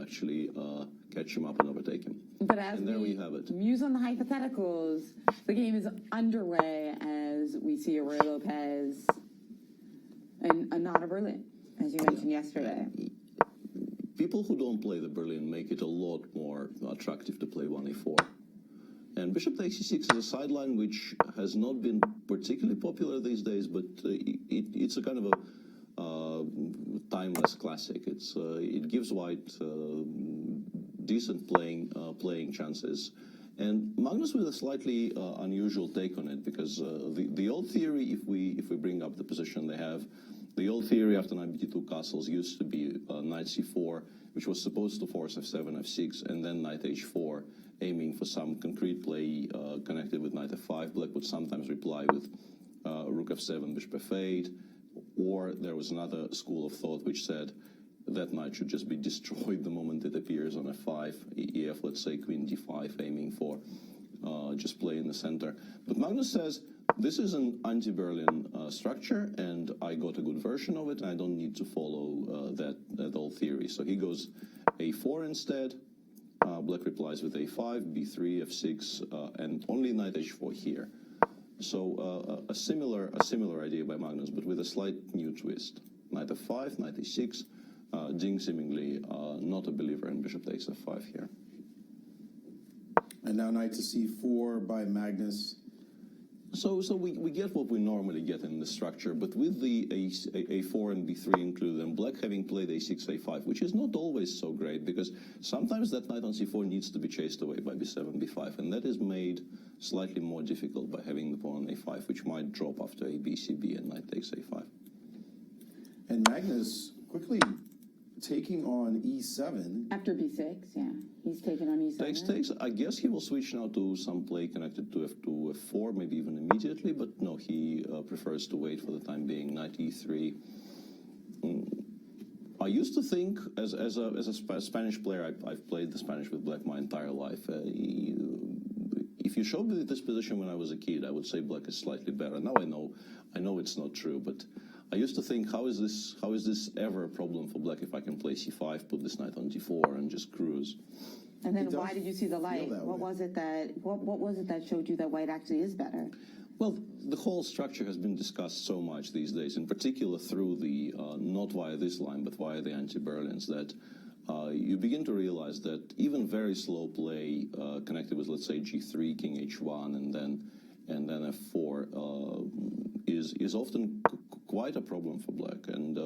actually catch him up and overtake him. But as and there we have it. Muse on the hypotheticals, the game is underway as we see a Ruy Lopez and not a Berlin, as you mentioned yesterday. People who don't play the Berlin make it a lot more attractive to play 1a4. And bishop takes e6 is a sideline which has not been particularly popular these days, but it's a kind of a timeless classic. It gives white decent playing chances. And Magnus with a slightly unusual take on it, because the old theory, if we bring up the position they have, the old theory after knight b2 castles used to be knight c4, which was supposed to force f7, f6, and then knight h4, aiming for some concrete play connected with knight f5. Black would sometimes reply with rook f7, bishop f8, or there was another school of thought which said that knight should just be destroyed the moment it appears on f5, ef, let's say queen d5, aiming for just play in the center. But Magnus says, this is an anti-Berlin structure, and I got a good version of it, and I don't need to follow that old theory. So he goes a4 instead. Black replies with a5, b3, f6, and only knight h4 here. So a similar idea by Magnus, but with a slight new twist. Knight f5, knight e6. Ding seemingly not a believer in bishop takes f5 here. And now knight to c4 by Magnus. So we get what we normally get in the structure, but with the a4 and b3 included, and black having played a6, a5, which is not always so great, because sometimes that knight on c4 needs to be chased away by b7, b5, and that is made slightly more difficult by having the pawn on a5, which might drop after a b, c, b, and knight takes a5. And Magnus quickly taking on e7. After b6, yeah. He's taken on e7. Takes. I guess he will switch now to some play connected to f2, f4, maybe even immediately, but no, he prefers to wait for the time being. Knight e3. I used to think, as a Spanish player, I've played the Spanish with black my entire life. If you showed me this position when I was a kid, I would say black is slightly better. Now I know it's not true, but I used to think, how is this ever a problem for black if I can play c5, put this knight on d4, and just cruise? And then why did you see the light? What was it that showed you that white actually is better? Well, the whole structure has been discussed so much these days, in particular through the, not via this line, but via the anti-Berlins, that you begin to realize that even very slow play connected with, let's say, g3, king h1, and then f4 is often quite a problem for black, and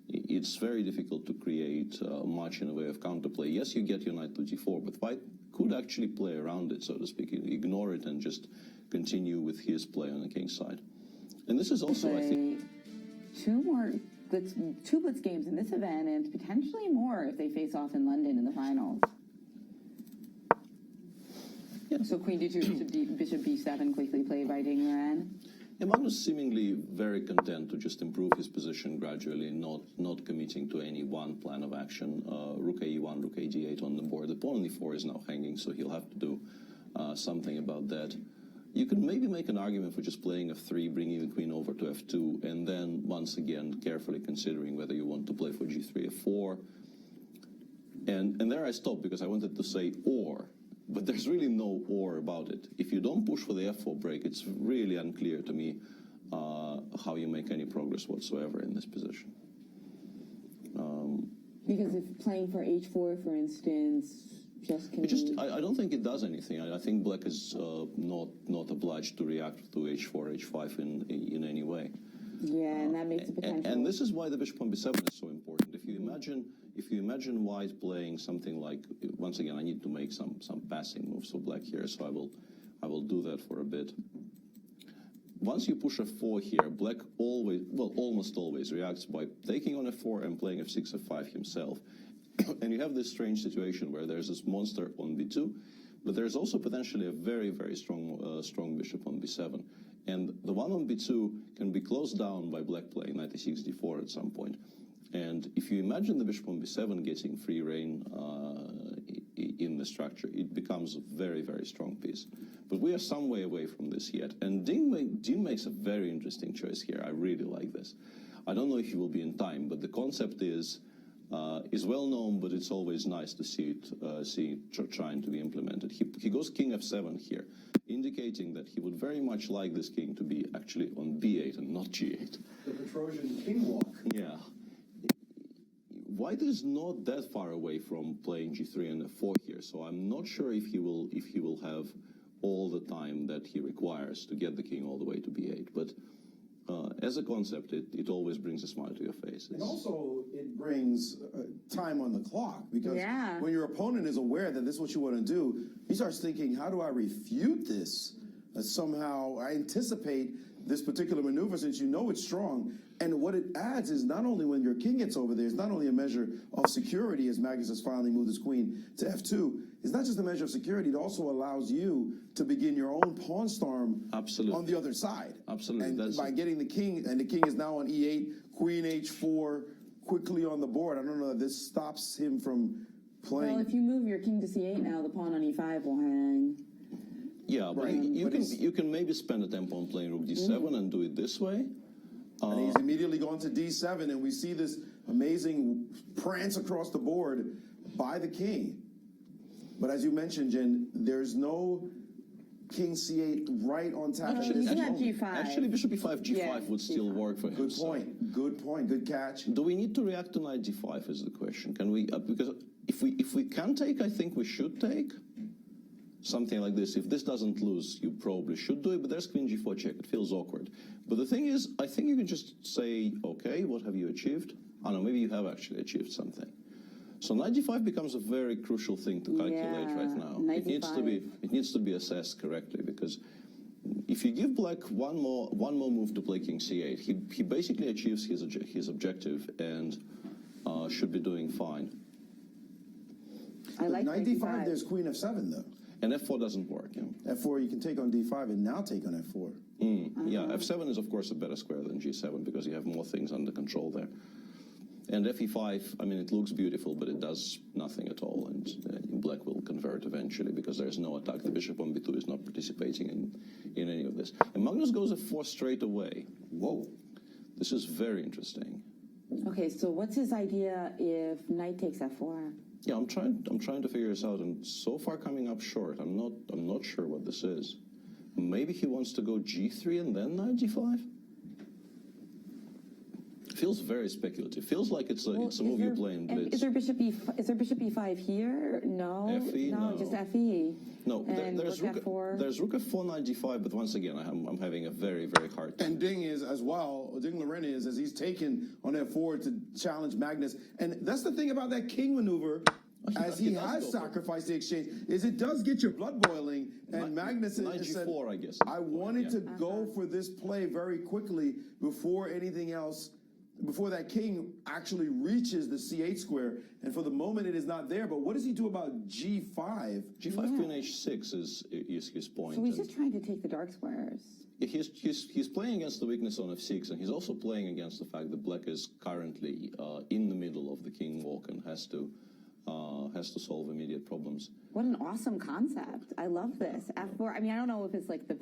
it's very difficult to create much in the way of counterplay. Yes, you get your knight to g4, but white could actually play around it, so to speak, ignore it and just continue with his play on the king side. And this is also, I think, two blitz games in this event, and potentially more if they face off in London in the finals. Yeah. So queen d2, bishop b7, quickly played by Liren. Yeah, Magnus seemingly very content to just improve his position gradually, not committing to any one plan of action. Rook a1, rook a d8 on the board. The pawn on e4 is now hanging, so he'll have to do something about that. You could maybe make an argument for just playing f3, bringing the queen over to f2, and then once again carefully considering whether you want to play for g3, f4. And there I stopped because I wanted to say or, but there's really no or about it. If you don't push for the f4 break, it's really unclear to me how you make any progress whatsoever in this position. Because if playing for h4, for instance, I don't think it does anything. I think black is not obliged to react to h4, h5 in any way. Yeah, and that makes a potential. And this is why the bishop on b7 is so important. If you imagine white playing something like, once again, I need to make some passing moves for black here, so I will do that for a bit. Once you push f4 here, black almost always reacts by taking on f4 and playing f6, f5 himself. And you have this strange situation where there's this monster on b2, but there's also potentially a very, very strong bishop on b7. And the one on b2 can be closed down by black playing knight e6, d4 at some point. And if you imagine the bishop on b7 getting free reign in the structure, it becomes a very, very strong piece. But we are some way away from this yet. And Ding makes a very interesting choice here. I really like this. I don't know if he will be in time, but the concept is is well known, but it's always nice to see it trying to be implemented. He goes king f7 here, indicating that he would very much like this king to be actually on b8 and not g8. The Petrosian king walk. Yeah. White is not that far away from playing g3 and f4 here, so I'm not sure if he will have all the time that he requires to get the king all the way to b8. But as a concept, it always brings a smile to your face. And also, it brings time on the clock, because when your opponent is aware that this is what you want to do, he starts thinking, how do I refute this? Somehow, I anticipate this particular maneuver since you know it's strong. And what it adds is not only when your king gets over there, it's not only a measure of security as Magnus has finally moved his queen to f2, it's not just a measure of security, it also allows you to begin your own pawn storm on the other side. Absolutely. And by getting the king, and the king is now on e8, queen h4, quickly on the board. I don't know if this stops him from playing. Well, if you move your king to c8 now, the pawn on e5 will hang. Yeah, but you can maybe spend a tempo on playing rook d7 and do it this way. And he's immediately gone to d7, and we see this amazing prance across the board by the king. But as you mentioned, Jen, there's no king c8 right on tap. Actually, bishop e5, g5 would still work for him. Good point. Good point. Good catch. Do we need to react to knight d5 is the question. Can we, because if we can take, I think we should take something like this. If this doesn't lose, you probably should do it, but there's queen g4 check. It feels awkward. But the thing is, I think you can just say, okay, what have you achieved? Oh no, maybe you have actually achieved something. So knight d5 becomes a very crucial thing to calculate right now. It needs to be assessed correctly, because if you give black one more move to play king c8, he basically achieves his objective and should be doing fine. I like knight d5, there's queen f7 though. And f4 doesn't work. Yeah. f4, you can take on d5 and now take on f4. Yeah, f7 is of course a better square than g7 because you have more things under control there. And fe5, I mean, it looks beautiful, but it does nothing at all, and black will convert eventually because there's no attack. The bishop on b2 is not participating in any of this. And Magnus goes f4 straight away. Whoa, this is very interesting. Okay, so what's his idea if knight takes f4? Yeah, I'm trying to figure this out, and so far coming up short. I'm not sure what this is. Maybe he wants to go g3 and then knight g5. Feels very speculative. Feels like it's a move you play in blitz. Is there bishop e5 here? No, FE, no. Just fe. No, there's rook f4, knight g5. But once again, I'm having a very, very hard time. And Ding is as well. Ding Liren is, as he's taken on f4 to challenge Magnus. And that's the thing about that king maneuver. As he has sacrificed the exchange, is it does get your blood boiling, and Magnus said, g4, I guess. I wanted to go for this play very quickly before anything else, before that king actually reaches the c8 square, and for the moment it is not there. But what does he do about g5? G5 queen h6 is his point. So he's just trying to take the dark squares. He's playing against the weakness on f6, and he's also playing against the fact that black is currently in the middle of the king walk and has to solve immediate problems. What an awesome concept. I love this. F4, I mean, I don't know if it's like the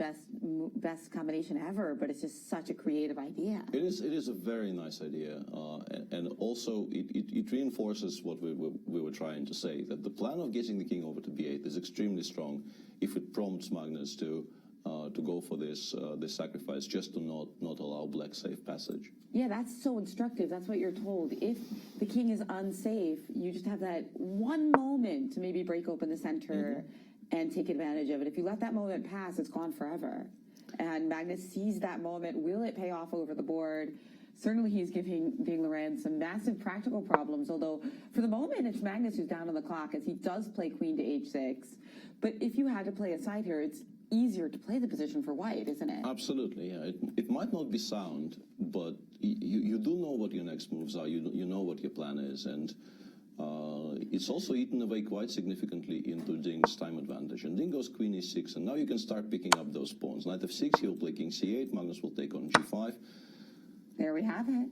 best combination ever, but it's just such a creative idea. It is a very nice idea, and also it reinforces what we were trying to say, that the plan of getting the king over to b8 is extremely strong if it prompts Magnus to go for this sacrifice, just to not allow black safe passage. Yeah, that's so instructive. That's what you're told. If the king is unsafe, you just have that one moment to maybe break open the center and take advantage of it. If you let that moment pass, it's gone forever. And Magnus sees that moment. Will it pay off over the board? Certainly he's giving Ding Liren some massive practical problems, although for the moment it's Magnus who's down on the clock as he does play queen to h6. But if you had to play a side here, it's easier to play the position for white, isn't it? Absolutely, yeah. It might not be sound, but you do know what your next moves are. You know what your plan is, and it's also eaten away quite significantly into Ding's time advantage. And Ding goes queen e6, and now you can start picking up those pawns. Knight f6, he'll play king c8, Magnus will take on g5. There we have it.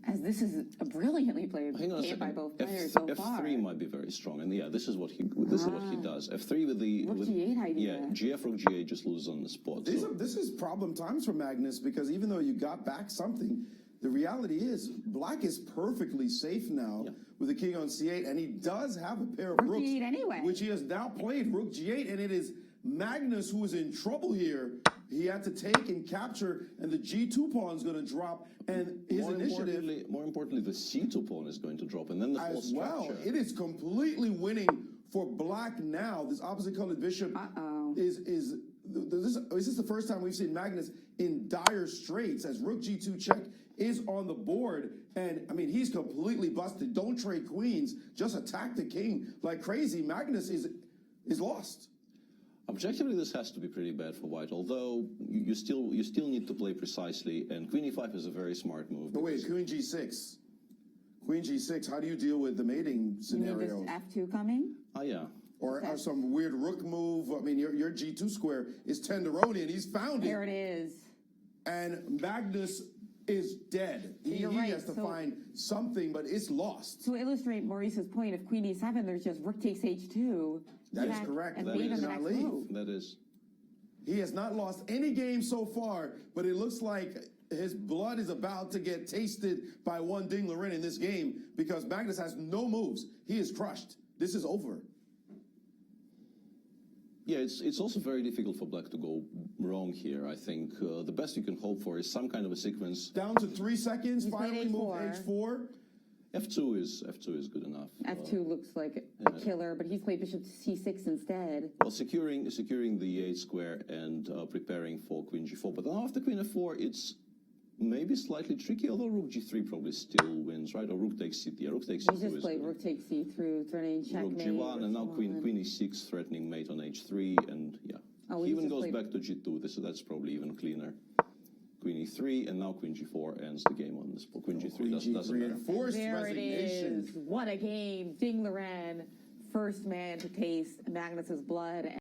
As this is a brilliantly played game by both players so far. F3 might be very strong, and yeah, this is what he does. F3 with the rook g8 idea. Yeah, GF rook g8 just loses on the spot. This is problem times for Magnus, because even though you got back something, the reality is black is perfectly safe now with the king on c8, and he does have a pair of Rook rooks, G8 anyway. which he has now played Rook G8, and it is Magnus who is in trouble here. He had to take and capture, and the G2 pawn is going to drop, and his initiative... More importantly, the C2 pawn is going to drop, and then the full structure. It is completely winning for black now. This opposite colored bishop is this the first time we've seen Magnus in dire straits as Rook G2 check is on the board, and I mean he's completely busted. Don't trade queens, just attack the king like crazy. Magnus is lost. Objectively, this has to be pretty bad for white, although you still need to play precisely, and queen e5 is a very smart move. But wait, queen g6. Queen g6, how do you deal with the mating scenario? You mean this f2 coming? Yeah. Or some weird rook move. I mean, your g2 square is tenderoni, and he's found it. There it is. And Magnus is dead. He has to find something, but it's lost. To illustrate Maurice's point, if queen e7, there's just rook takes h2. That is correct. And That leave is on the not next leave. move. That is. He has not lost any game so far, but it looks like his blood is about to get tasted by one Ding Liren in this game because Magnus has no moves. He is crushed. This is over. Yeah, it's also very difficult for black to go wrong here. I think the best you can hope for is some kind of a sequence. Down to 3 seconds. Finally, move h4. F2 is good enough. F2 looks like a killer, but he's played bishop to c6 instead. Well, securing the e8 square and preparing for queen g4. But now after queen f4, it's maybe slightly tricky, although rook g3 probably still wins, right? Or rook takes c3. Yeah, rook takes c2. He just played rook takes c3, threatening checkmate. Rook g1, and now queen e6, threatening mate on h3, and yeah. He even goes back to g2, so that's probably even cleaner. Queen e3, and now queen g4 ends the game on this. Queen g3 doesn't matter. Enforced resignation. It is. What a game. Ding Liren, first man to taste Magnus's blood.